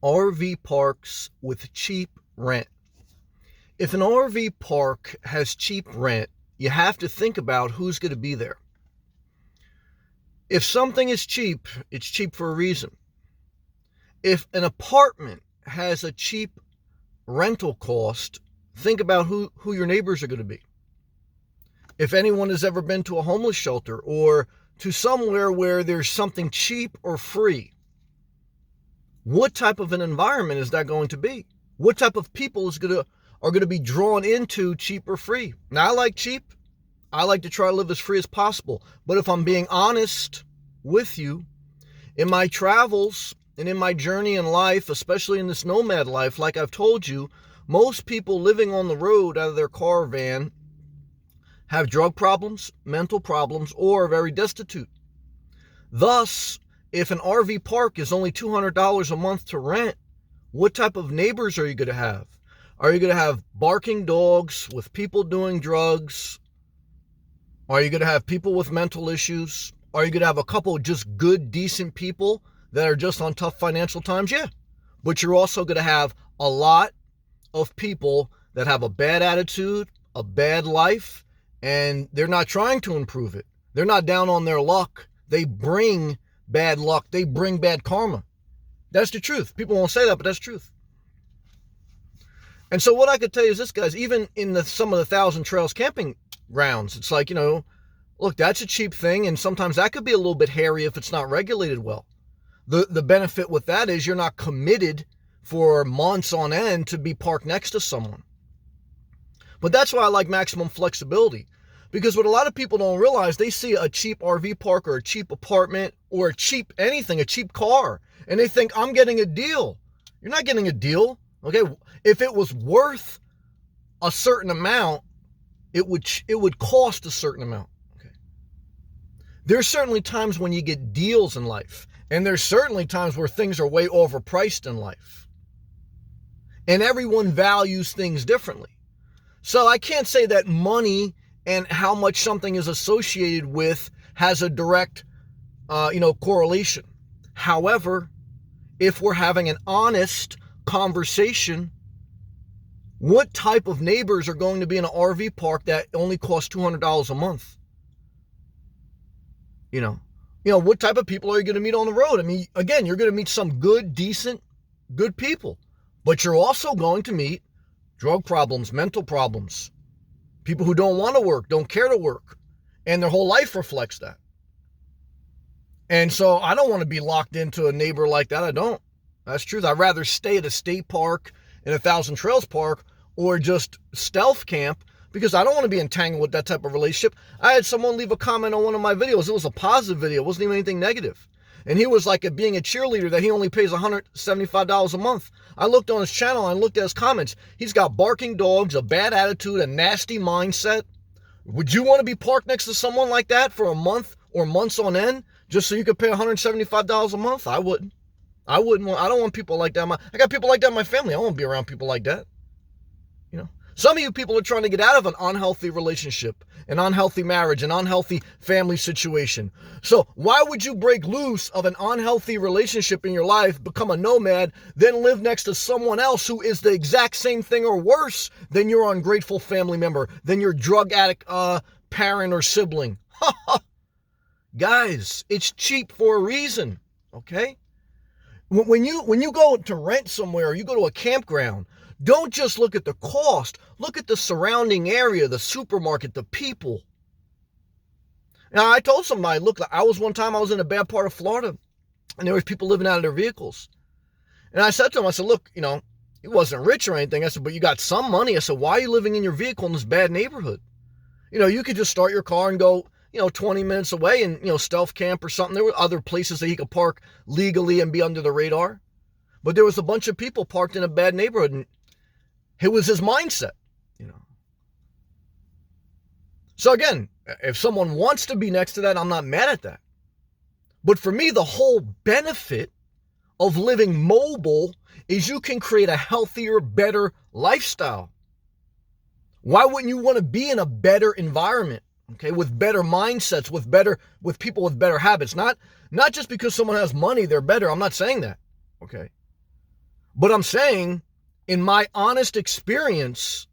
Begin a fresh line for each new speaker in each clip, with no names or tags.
RV parks with cheap rent. If an RV park has cheap rent, you have to think about who's going to be there. If something is cheap, it's cheap for a reason. If an apartment has a cheap rental cost, think about who your neighbors are going to be. If anyone has ever been to a homeless shelter or to somewhere where there's something cheap or free, what type of an environment is that going to be? What type of people are going to be drawn into cheap or free? Now, I like cheap. I like to try to live as free as possible. But if I'm being honest with you, in my travels and in my journey in life, especially in this nomad life, like I've told you, most people living on the road out of their car or van have drug problems, mental problems, or are very destitute. Thus, if an RV park is only $200 a month to rent, what type of neighbors are you going to have? Are you going to have barking dogs with people doing drugs? Are you going to have people with mental issues? Are you going to have a couple of just good, decent people that are just on tough financial times? Yeah. But you're also going to have a lot of people that have a bad attitude, a bad life, and they're not trying to improve it. They're not down on their luck. They bring bad luck. They bring bad karma. That's the truth. People won't say that, but that's truth. And so what I could tell you is this, guys, even in some of the Thousand Trails camping grounds, it's like, look, that's a cheap thing, and sometimes that could be a little bit hairy if it's not regulated well. The benefit with that is you're not committed for months on end to be parked next to someone. But that's why I like maximum flexibility. Because what a lot of people don't realize, they see a cheap RV park or a cheap apartment or a cheap anything, a cheap car, and they think, I'm getting a deal. You're not getting a deal. Okay, if it was worth a certain amount, it would cost a certain amount. Okay. There's certainly times when you get deals in life, and there's certainly times where things are way overpriced in life. And everyone values things differently. So I can't say that money and how much something is associated with has a direct, correlation. However, if we're having an honest conversation, what type of neighbors are going to be in an RV park that only costs $200 a month? What type of people are you going to meet on the road? I mean, again, you're going to meet some good, decent, good people, but you're also going to meet drug problems, mental problems, people who don't want to work, don't care to work, and their whole life reflects that. And so I don't want to be locked into a neighbor like that. I don't. That's truth. I'd rather stay at a state park, in a Thousand Trails park, or just stealth camp, because I don't want to be entangled with that type of relationship. I had someone leave a comment on one of my videos. It was a positive video. It wasn't even anything negative. And he was like, being a cheerleader, that he only pays $175 a month. I looked on his channel and I looked at his comments. He's got barking dogs, a bad attitude, a nasty mindset. Would you want to be parked next to someone like that for a month or months on end just so you could pay $175 a month? I wouldn't. I don't want people like that. I got people like that in my family. I won't be around people like that. Some of you people are trying to get out of an unhealthy relationship, an unhealthy marriage, an unhealthy family situation. So why would you break loose of an unhealthy relationship in your life, become a nomad, then live next to someone else who is the exact same thing or worse than your ungrateful family member, than your drug addict parent or sibling? Guys, it's cheap for a reason, okay? When you go to rent somewhere, or you go to a campground, don't just look at the cost. Look at the surrounding area, the supermarket, the people. Now, I told somebody, look, I was in a bad part of Florida, and there was people living out of their vehicles. And I said to him, I said, look, he wasn't rich or anything. I said, but you got some money. I said, why are you living in your vehicle in this bad neighborhood? You could just start your car and go, 20 minutes away and, stealth camp or something. There were other places that he could park legally and be under the radar. But there was a bunch of people parked in a bad neighborhood, and it was his mindset, So again, if someone wants to be next to that, I'm not mad at that. But for me, the whole benefit of living mobile is you can create a healthier, better lifestyle. Why wouldn't you want to be in a better environment? Okay, with better mindsets, with people with better habits. Not just because someone has money, they're better. I'm not saying that. Okay. But I'm saying, in my honest experience,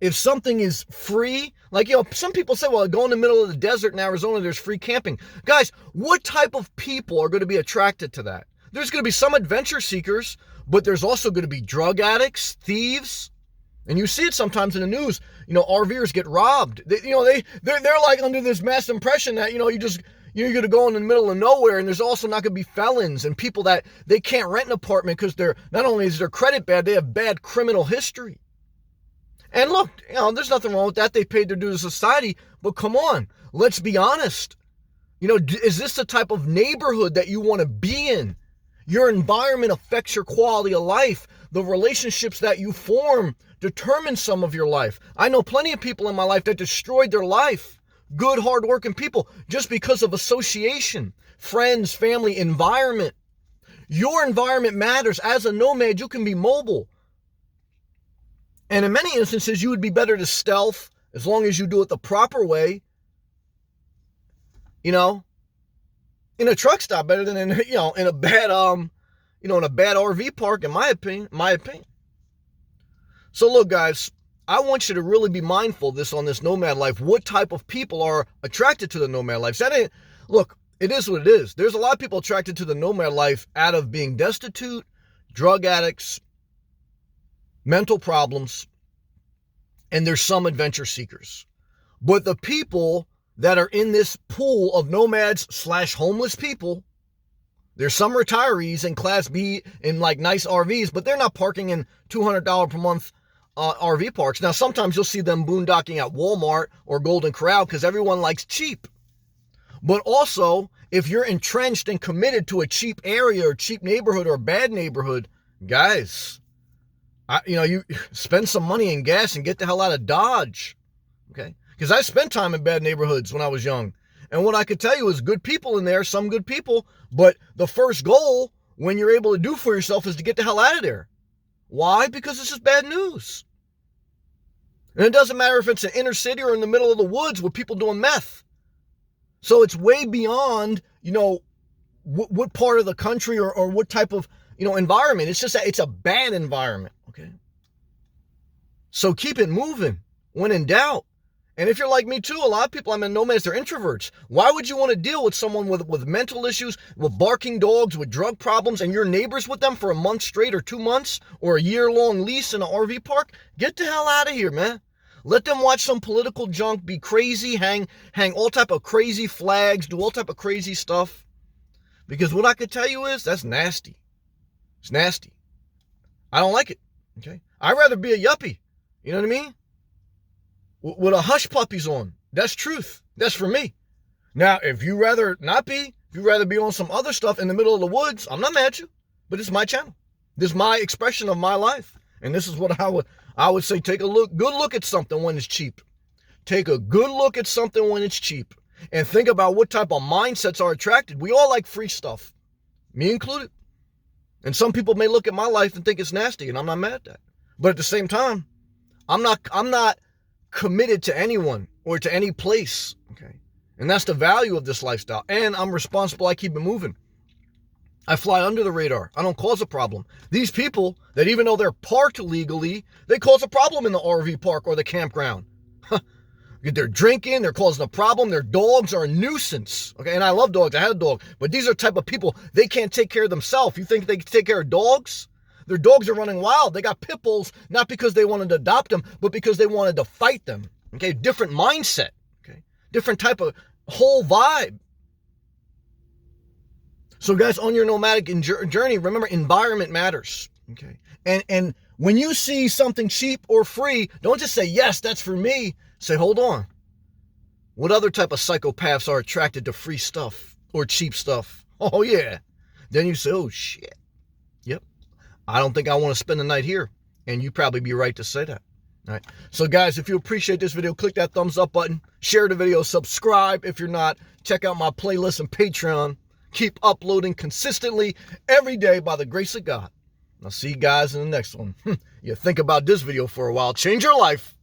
if something is free, like, some people say, well, go in the middle of the desert in Arizona, there's free camping. Guys, what type of people are going to be attracted to that? There's going to be some adventure seekers, but there's also going to be drug addicts, thieves. And you see it sometimes in the news. RVers get robbed. They're like under this mass impression that, you're going to go in the middle of nowhere, and there's also not going to be felons and people that they can't rent an apartment because not only is their credit bad, they have bad criminal history. And look, there's nothing wrong with that. They paid their dues to society, but come on, let's be honest. Is this the type of neighborhood that you want to be in? Your environment affects your quality of life. The relationships that you form determine some of your life. I know plenty of people in my life that destroyed their life. Good, hardworking people just because of association, friends, family, environment. Your environment matters. As a nomad, you can be mobile. And in many instances, you would be better to stealth as long as you do it the proper way. In a truck stop better than in a bad RV park, in my opinion. So look, guys, I want you to really be mindful of this on this nomad life. What type of people are attracted to the nomad life? Look, it is what it is. There's a lot of people attracted to the nomad life out of being destitute, drug addicts, mental problems, and there's some adventure seekers. But the people that are in this pool of nomads / homeless people, there's some retirees in Class B in like nice RVs, but they're not parking in $200 per month RV parks. Now, sometimes you'll see them boondocking at Walmart or Golden Corral because everyone likes cheap. But also, if you're entrenched and committed to a cheap area or cheap neighborhood or bad neighborhood, guys, you spend some money in gas and get the hell out of Dodge. Okay? Because I spent time in bad neighborhoods when I was young. And what I could tell you is good people in there, some good people, but the first goal when you're able to do for yourself is to get the hell out of there. Why? Because it's just bad news. And it doesn't matter if it's an inner city or in the middle of the woods with people doing meth. So it's way beyond, what part of the country or what type of, environment. It's just that it's a bad environment, okay? So keep it moving when in doubt. And if you're like me too, a lot of people, nomads, they're introverts. Why would you want to deal with someone with mental issues, with barking dogs, with drug problems, and you're neighbors with them for a month straight or 2 months or a year-long lease in an RV park? Get the hell out of here, man. Let them watch some political junk, be crazy, hang all type of crazy flags, do all type of crazy stuff. Because what I could tell you is, that's nasty. It's nasty. I don't like it, okay? I'd rather be a yuppie, you know what I mean? With a hush puppies on. That's truth. That's for me. Now, if you rather not be, if you rather be on some other stuff in the middle of the woods, I'm not mad at you, but it's my channel. This is my expression of my life. And this is what I would say, take a good look at something when it's cheap. Take a good look at something when it's cheap. And think about what type of mindsets are attracted. We all like free stuff, me included. And some people may look at my life and think it's nasty, and I'm not mad at that. But at the same time, I'm not committed to anyone or to any place, okay? And that's the value of this lifestyle. And I'm responsible. I keep it moving. I fly under the radar. I don't cause a problem. These people that even though they're parked illegally, they cause a problem in the RV park or the campground. They're drinking, they're causing a problem, their dogs are a nuisance. Okay, and I love dogs, I had a dog, but these are the type of people, they can't take care of themselves. You think they can take care of dogs? Their dogs are running wild. They got pit bulls, not because they wanted to adopt them, but because they wanted to fight them. Okay, different mindset. Okay, different type of whole vibe. So guys, on your nomadic journey, remember environment matters. Okay, and when you see something cheap or free, don't just say, yes, that's for me. Say, hold on. What other type of psychopaths are attracted to free stuff or cheap stuff? Oh yeah. Then you say, oh shit. Yep. I don't think I want to spend the night here. And you'd probably be right to say that. All right. So guys, if you appreciate this video, click that thumbs up button, share the video, subscribe if you're not, check out my playlist and Patreon. Keep uploading consistently every day by the grace of God. I'll see you guys in the next one. You think about this video for a while, change your life.